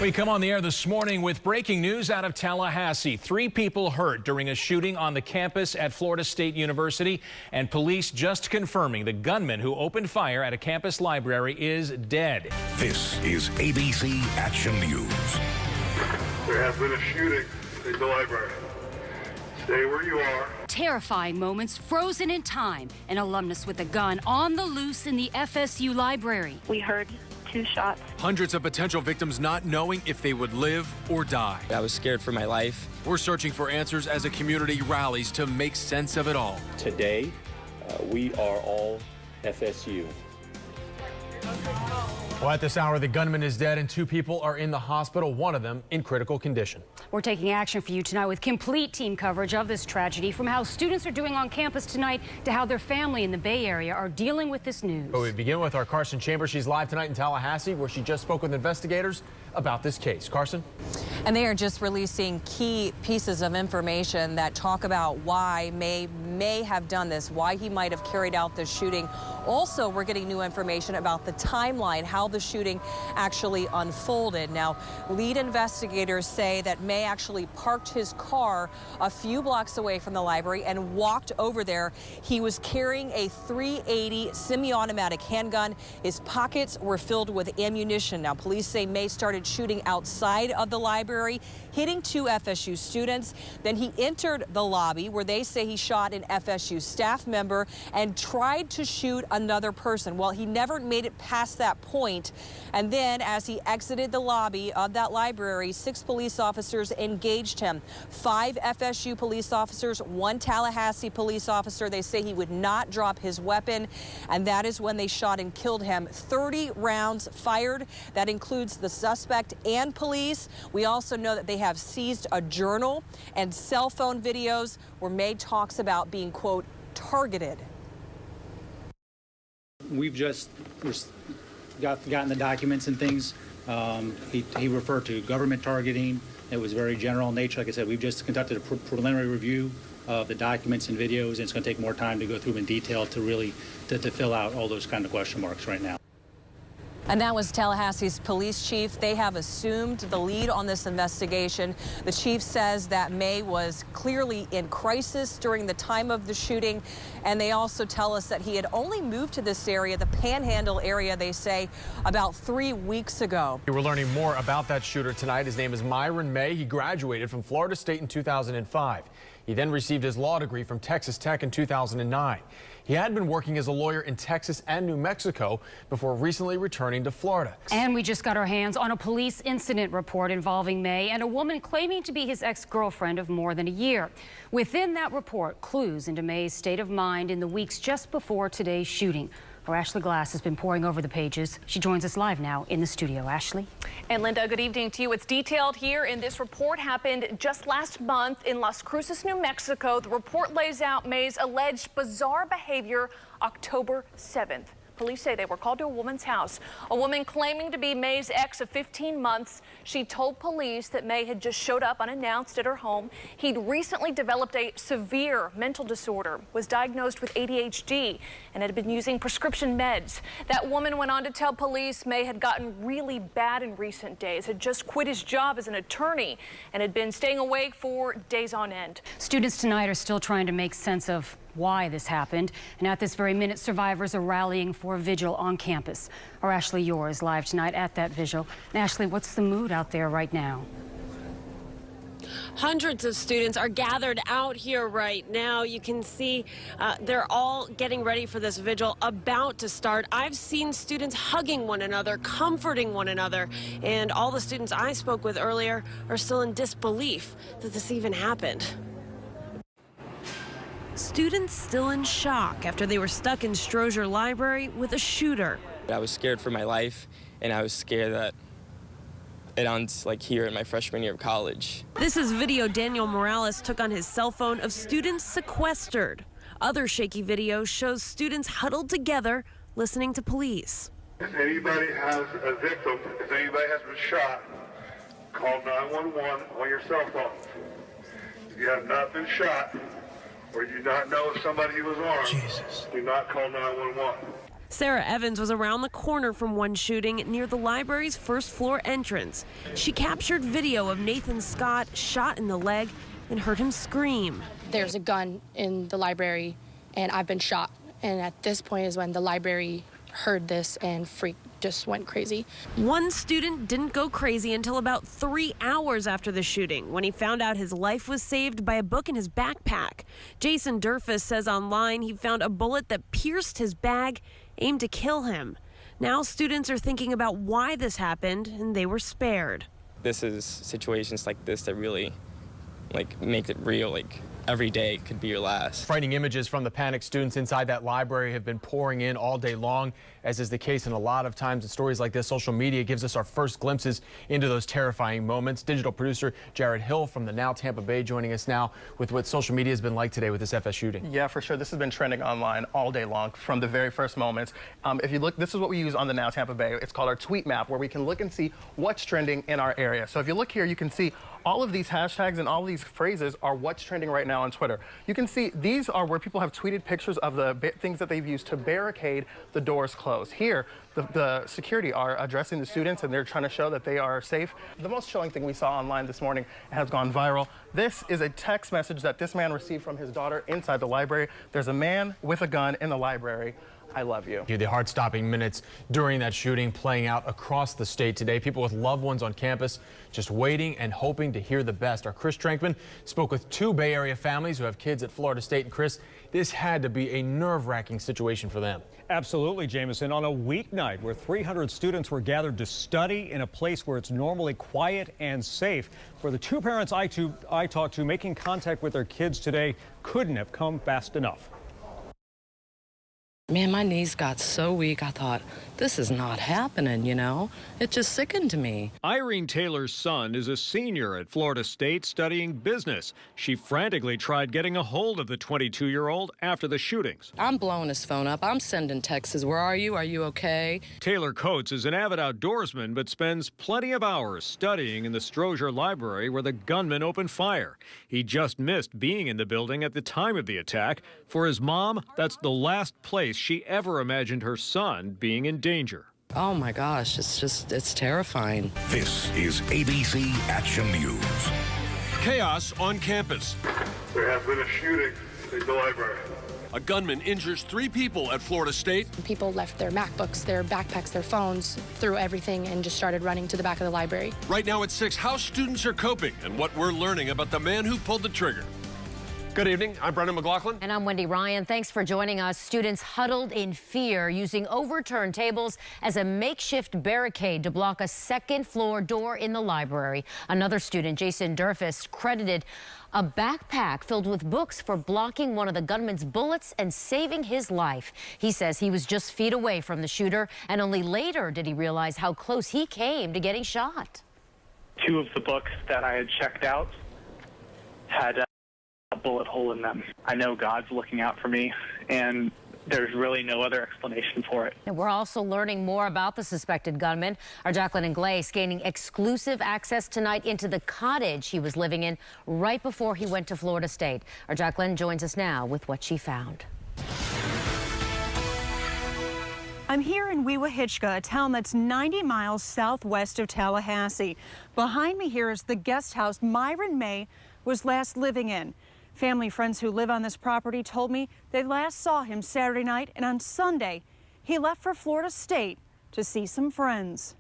We come on the air this morning with breaking news out of Tallahassee. 3 people hurt during a shooting on the campus at Florida State University, and police just confirming the gunman who opened fire at a campus library is dead. This is ABC Action News. There has been a shooting in the library. Stay where you are. Terrifying moments frozen in time. An alumnus with a gun on the loose in the FSU library. We heard 2 shots. Hundreds of potential victims not knowing if they would live or die. I was scared for my life. We're searching for answers as a community rallies to make sense of it all. Today, we are all FSU. Well, at this hour, the gunman is dead and 2 people are in the hospital, one of them in critical condition. We're taking action for you tonight with complete team coverage of this tragedy, from how students are doing on campus tonight to how their family in the Bay Area are dealing with this news. But we begin with our Carson Chambers. She's live tonight in Tallahassee, where she just spoke with investigators about this case. Carson? And they are just releasing key pieces of information that talk about why may have done this, why he might have carried out this shooting. Also, we're getting new information about the timeline, how the shooting actually unfolded. Now, lead investigators say that May actually parked his car a few blocks away from the library and walked over there. He was carrying a .380 semi-automatic handgun. His pockets were filled with ammunition. Now, police say May started shooting outside of the library, hitting 2 FSU students. Then he entered the lobby, where they say he shot an FSU staff member and tried to shoot another person. Well, he never made it past that point. And then as he exited the lobby of that library, 6 police officers engaged him. 5 FSU police officers, 1 Tallahassee police officer. They say he would not drop his weapon, and that is when they shot and killed him. 30 rounds fired. That includes the suspect and police. We also know that they have seized a journal and cell phone videos where May talks about being, quote, targeted. We've just gotten the documents and things. He referred to government targeting. It was very general in nature. Like I said, we've just conducted a preliminary review of the documents and videos, and it's going to take more time to go through them in detail to really to fill out all those kind of question marks right now. And that was Tallahassee's police chief. They have assumed the lead on this investigation. The chief says that May was clearly in crisis during the time of the shooting. And they also tell us that he had only moved to this area, the Panhandle area, they say, about 3 weeks ago. We're learning more about that shooter tonight. His name is Myron May. He graduated from Florida State in 2005. He then received his law degree from Texas Tech in 2009. He had been working as a lawyer in Texas and New Mexico before recently returning to Florida. And we just got our hands on a police incident report involving May and a woman claiming to be his ex-girlfriend of more than a year. Within that report, clues into May's state of mind in the weeks just before today's shooting. Our Ashley Glass has been poring over the pages. She joins us live now in the studio. Ashley? And Linda, good evening to you. It's detailed here in this report. Happened just last month in Las Cruces, New Mexico. The report lays out May's alleged bizarre behavior October 7th. Police say they were called to a woman's house. A woman claiming to be May's ex of 15 months. She told police that May had just showed up unannounced at her home. He'd recently developed a severe mental disorder, was diagnosed with ADHD, and had been using prescription meds. That woman went on to tell police May had gotten really bad in recent days, had just quit his job as an attorney, and had been staying awake for days on end. Students tonight are still trying to make sense of why this happened, and at this very minute, survivors are rallying for a vigil on campus. Our Ashley Yore is live tonight at that vigil. And Ashley, what's the mood out there right now? Hundreds of students are gathered out here right now. You can see they're all getting ready for this vigil about to start. I've seen students hugging one another, comforting one another, and all the students I spoke with earlier are still in disbelief that this even happened. Students still in shock after they were stuck in Strozier Library with a shooter. I was scared for my life, and I was scared that it ends like here in my freshman year of college. This is video Daniel Morales took on his cell phone of students sequestered. Other shaky video shows students huddled together listening to police. If anybody has a victim, if anybody has been shot, call 911 on your cell phones. If you have not been shot, or you do not know if somebody was armed, do not call 911. Sarah Evans was around the corner from one shooting near the library's first floor entrance. She captured video of Nathan Scott shot in the leg and heard him scream. There's a gun in the library and I've been shot. And at this point is when the library heard this and just went crazy. One student didn't go crazy until about 3 hours after the shooting, when he found out his life was saved by a book in his backpack. Jason Durfus says online he found a bullet that pierced his bag, aimed to kill him. Now students are thinking about why this happened, and they were spared. This is situations like this that really make it real. Every day could be your last. Frightening images from the panicked students inside that library have been pouring in all day long, as is the case in a lot of times in stories like this. Social media gives us our first glimpses into those terrifying moments. Digital producer Jared Hill from the Now Tampa Bay joining us now with what social media has been like today with this FS shooting. Yeah, for sure. This has been trending online all day long from the very first moments. If you look, this is what we use on the Now Tampa Bay. It's called our tweet map, where we can look and see what's trending in our area. So if you look here, you can see all of these hashtags and all of these phrases are what's trending right now on Twitter. You can see these are where people have tweeted pictures of the things that they've used to barricade the doors closed. Here, the security are addressing the students and they're trying to show that they are safe. The most chilling thing we saw online this morning has gone viral. This is a text message that this man received from his daughter inside the library. There's a man with a gun in the library. I love you. The heart-stopping minutes during that shooting playing out across the state today. People with loved ones on campus just waiting and hoping to hear the best. Our Chris Trankman spoke with 2 Bay Area families who have kids at Florida State. And Chris, this had to be a nerve-wracking situation for them. Absolutely, Jameson. On a weeknight where 300 students were gathered to study in a place where it's normally quiet and safe, for the 2 parents I talked to, making contact with their kids today couldn't have come fast enough. Man, my knees got so weak, I thought, this is not happening, you know? It just sickened me. Irene Taylor's son is a senior at Florida State studying business. She frantically tried getting a hold of the 22-year-old after the shootings. I'm blowing his phone up. I'm sending texts. Where are you? Are you okay? Taylor Coates is an avid outdoorsman, but spends plenty of hours studying in the Strozier Library where the gunman opened fire. He just missed being in the building at the time of the attack. For his mom, that's the last place she ever imagined her son being in danger. Oh my gosh, it's terrifying. This is ABC Action News. Chaos on campus. There has been a shooting in the library. A gunman injures 3 people at Florida State. People left their MacBooks, their backpacks, their phones, threw everything and just started running to the back of the library. Right now at 6, how students are coping and what we're learning about the man who pulled the trigger. Good evening. I'm Brendan McLaughlin. And I'm Wendy Ryan. Thanks for joining us. Students huddled in fear, using overturned tables as a makeshift barricade to block a second-floor door in the library. Another student, Jason Durfus, credited a backpack filled with books for blocking one of the gunman's bullets and saving his life. He says he was just feet away from the shooter, and only later did he realize how close he came to getting shot. 2 of the books that I had checked out had a bullet hole in them. I know God's looking out for me, and there's really no other explanation for it. And we're also learning more about the suspected gunman. Our Jacqueline Inglés gaining exclusive access tonight into the cottage he was living in right before he went to Florida State. Our Jacqueline joins us now with what she found. I'm here in Wfts, a town that's 90 miles southwest of Tallahassee. Behind me here is the guest house Myron May was last living in. Family friends who live on this property told me they last saw him Saturday night, and on Sunday he left for Florida State to see some friends.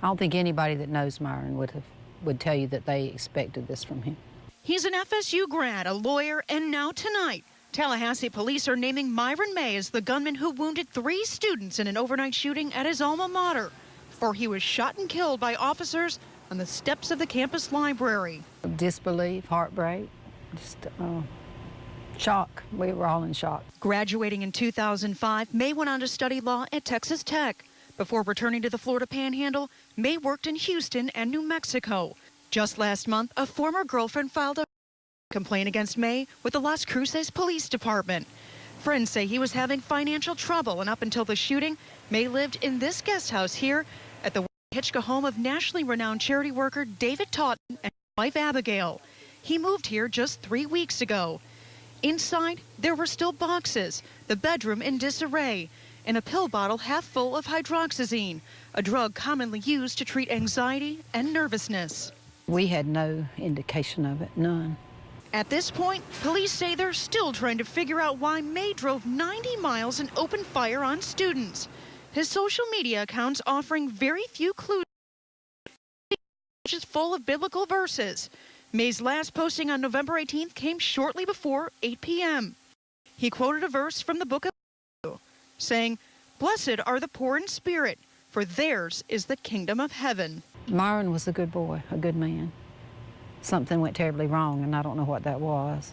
I don't think anybody that knows Myron would tell you that they expected this from him. He's an FSU grad, a lawyer, and now tonight, Tallahassee police are naming Myron May as the gunman who wounded 3 students in an overnight shooting at his alma mater, for he was shot and killed by officers on the steps of the campus library. Disbelief, heartbreak, just shock. We were all in shock. Graduating in 2005, May went on to study law at Texas Tech. Before returning to the Florida Panhandle, May worked in Houston and New Mexico. Just last month, a former girlfriend filed a complaint against May with the Las Cruces Police Department. Friends say he was having financial trouble, and up until the shooting, May lived in this guest house here at the Hitchcock home of nationally renowned charity worker David Totten and his wife Abigail. He moved here just 3 weeks ago. Inside, there were still boxes, the bedroom in disarray, and a pill bottle half full of hydroxyzine, a drug commonly used to treat anxiety and nervousness. We had no indication of it, none. At this point, police say they're still trying to figure out why May drove 90 miles and opened fire on students. His social media accounts offering very few clues, which is full of biblical verses. May's last posting on November 18th came shortly before 8 p.m. He quoted a verse from the book of Matthew, saying, "Blessed are the poor in spirit, for theirs is the kingdom of heaven." Myron was a good boy, a good man. Something went terribly wrong, and I don't know what that was.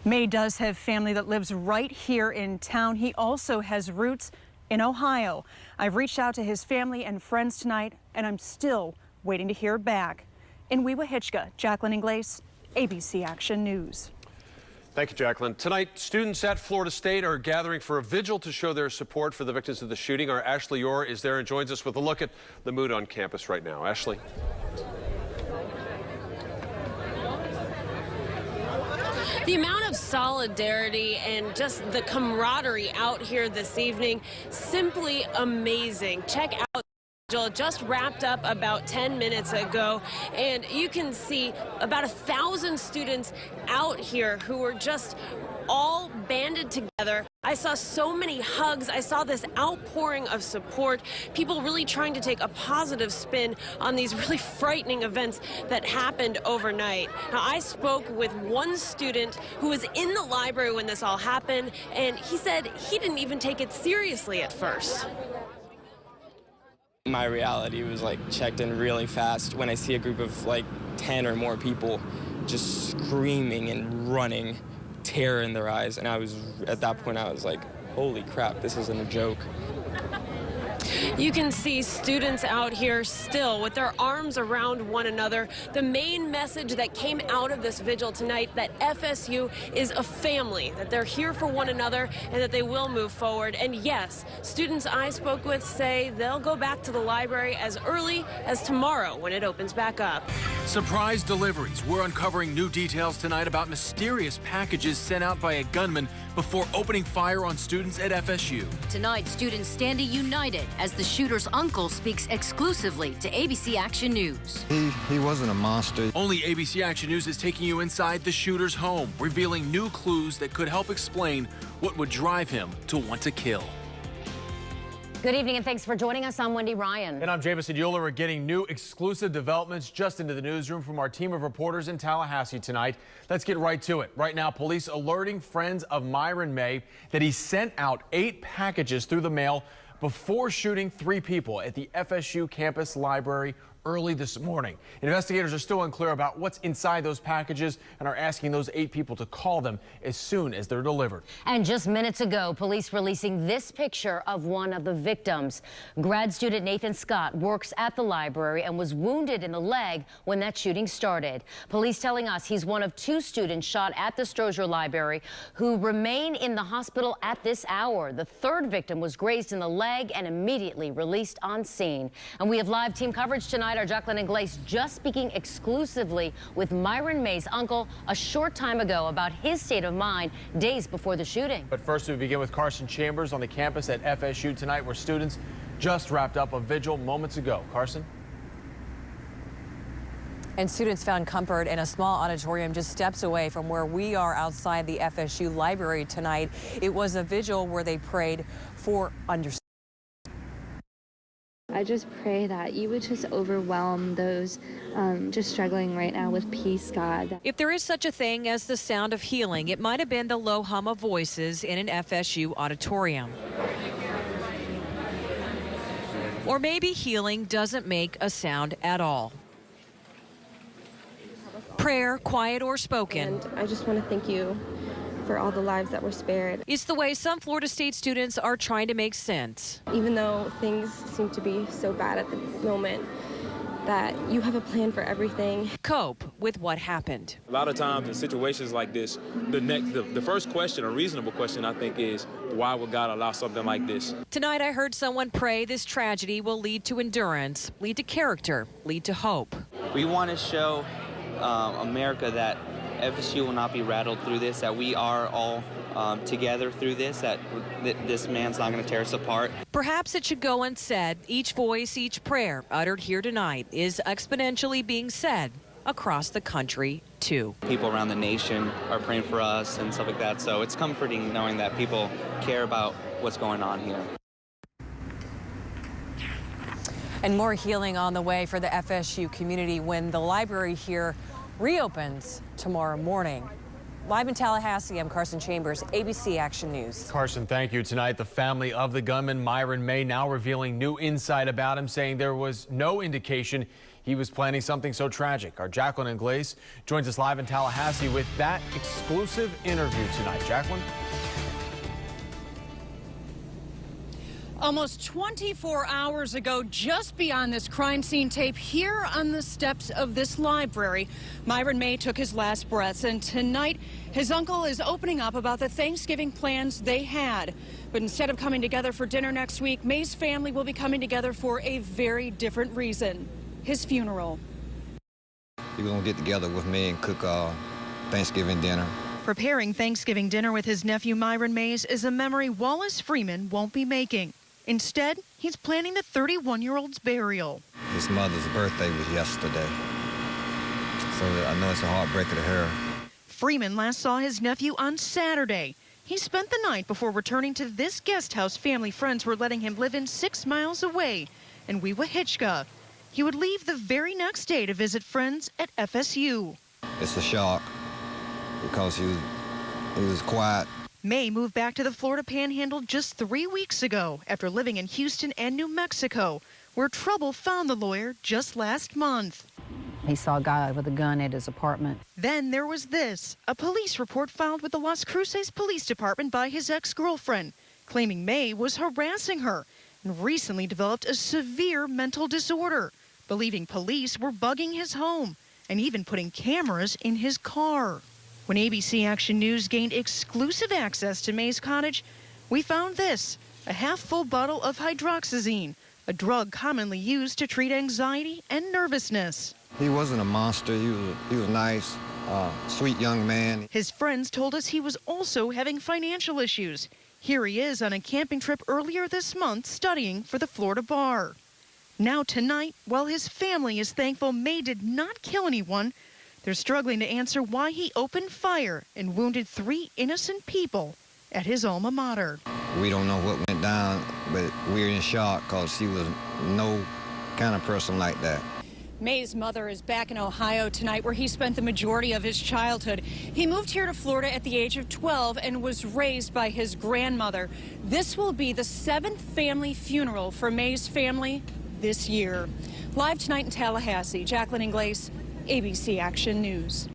May does have family that lives right here in town. He also has roots in Ohio. I've reached out to his family and friends tonight, and I'm still waiting to hear back. In Wewahitchka, Jacqueline Ingles, ABC Action News. Thank you, Jacqueline. Tonight, students at Florida State are gathering for a vigil to show their support for the victims of the shooting. Our Ashley Orr is there and joins us with a look at the mood on campus right now. Ashley. The amount of solidarity and just the camaraderie out here this evening, simply amazing. Check out just wrapped up about 10 minutes ago, and you can see about 1,000 students out here who were just all banded together. I saw so many hugs. I saw this outpouring of support, people really trying to take a positive spin on these really frightening events that happened overnight. Now, I spoke with one student who was in the library when this all happened, and he said he didn't even take it seriously at first. My reality was like checked in really fast when I see a group of like 10 or more people just screaming and running, terror in their eyes, and at that point I was like, holy crap, this isn't a joke. You can see students out here still with their arms around one another. The main message that came out of this vigil tonight, that FSU is a family, that they're here for one another and that they will move forward. And yes, students I spoke with say they'll go back to the library as early as tomorrow when it opens back up. Surprise deliveries. We're uncovering new details tonight about mysterious packages sent out by a gunman before opening fire on students at FSU. Tonight, students standing united as the shooter's uncle speaks exclusively to ABC Action News. He wasn't a monster. Only ABC Action News is taking you inside the shooter's home, revealing new clues that could help explain what would drive him to want to kill. Good evening and thanks for joining us. I'm Wendy Ryan. And I'm Jamison Euler. We're getting new exclusive developments just into the newsroom from our team of reporters in Tallahassee tonight. Let's get right to it. Right now, police alerting friends of Myron May that he sent out 8 packages through the mail before shooting 3 people at the FSU campus library early this morning. Investigators are still unclear about what's inside those packages and are asking those 8 people to call them as soon as they're delivered. And just minutes ago, police releasing this picture of one of the victims. Grad student Nathan Scott works at the library and was wounded in the leg when that shooting started. Police telling us he's one of 2 students shot at the Strozier Library who remain in the hospital at this hour. The 3rd victim was grazed in the leg and immediately released on scene. And we have live team coverage tonight. Our Jacqueline Ingles just speaking exclusively with Myron May's uncle a short time ago about his state of mind days before the shooting. But first, we begin with Carson Chambers on the campus at FSU tonight, where students just wrapped up a vigil moments ago. Carson? And students found comfort in a small auditorium just steps away from where we are outside the FSU library tonight. It was a vigil where they prayed for understanding. I just pray that you would just overwhelm those just struggling right now with peace, God. If there is such a thing as the sound of healing, it might have been the low hum of voices in an FSU auditorium. Or maybe healing doesn't make a sound at all. Prayer, quiet or spoken. And I just want to thank you for all the lives that were spared. It's the way some Florida State students are trying to make sense. Even though things seem to be so bad at the moment, that you have a plan for everything. Cope with what happened. A lot of times in situations like this, the first question, a reasonable question, I think, is why would God allow something like this? Tonight I heard someone pray this tragedy will lead to endurance, lead to character, lead to hope. We want to show America that FSU will not be rattled through this, that we are all together through this, that this man's not going to tear us apart. Perhaps it should go unsaid. Each voice, each prayer uttered here tonight is exponentially being said across the country, too. People around the nation are praying for us and stuff like that, so it's comforting knowing that people care about what's going on here. And more healing on the way for the FSU community when the library here reopens tomorrow morning. Live in Tallahassee, I'm Carson Chambers, ABC Action News. Carson, thank you. Tonight, the family of the gunman, Myron May, now revealing new insight about him, saying there was no indication he was planning something so tragic. Our Jacqueline Inglese joins us live in Tallahassee with that exclusive interview tonight. Jacqueline? Almost 24 hours ago, just beyond this crime scene tape, here on the steps of this library, Myron May took his last breaths, and tonight his uncle is opening up about the Thanksgiving plans they had. But instead of coming together for dinner next week, May's family will be coming together for a very different reason: his funeral. He was gonna get together with me and cook Thanksgiving dinner. Preparing Thanksgiving dinner with his nephew Myron Mays is a memory Wallace Freeman won't be making. Instead, he's planning the 31-year-old's burial. His mother's birthday was yesterday, so I know it's a heartbreaker to her. Freeman last saw his nephew on Saturday. He spent the night before returning to this guest house family friends were letting him live in 6 miles away in Wewahitchka. He would leave the very next day to visit friends at FSU. It's a shock because he was quiet. May moved back to the Florida Panhandle just 3 weeks ago after living in Houston and New Mexico, where trouble found the lawyer just last month. He saw a guy with a gun at his apartment. Then there was this, a police report filed with the Las Cruces Police Department by his ex-girlfriend, claiming May was harassing her and recently developed a severe mental disorder, believing police were bugging his home and even putting cameras in his car. When ABC Action News gained exclusive access to May's cottage, we found this, a half-full bottle of hydroxyzine, a drug commonly used to treat anxiety and nervousness. He wasn't a monster. He was nice, sweet young man. His friends told us he was also having financial issues. Here he is on a camping trip earlier this month studying for the Florida bar. Now tonight, while his family is thankful May did not kill anyone, they're struggling to answer why he opened fire and wounded 3 innocent people at his alma mater. We don't know what went down, but we're in shock because he was no kind of person like that. May's mother is back in Ohio tonight, where he spent the majority of his childhood. He moved here to Florida at the age of 12 and was raised by his grandmother. This will be the 7th family funeral for May's family this year. Live tonight in Tallahassee, Jacqueline Inglese, ABC Action News.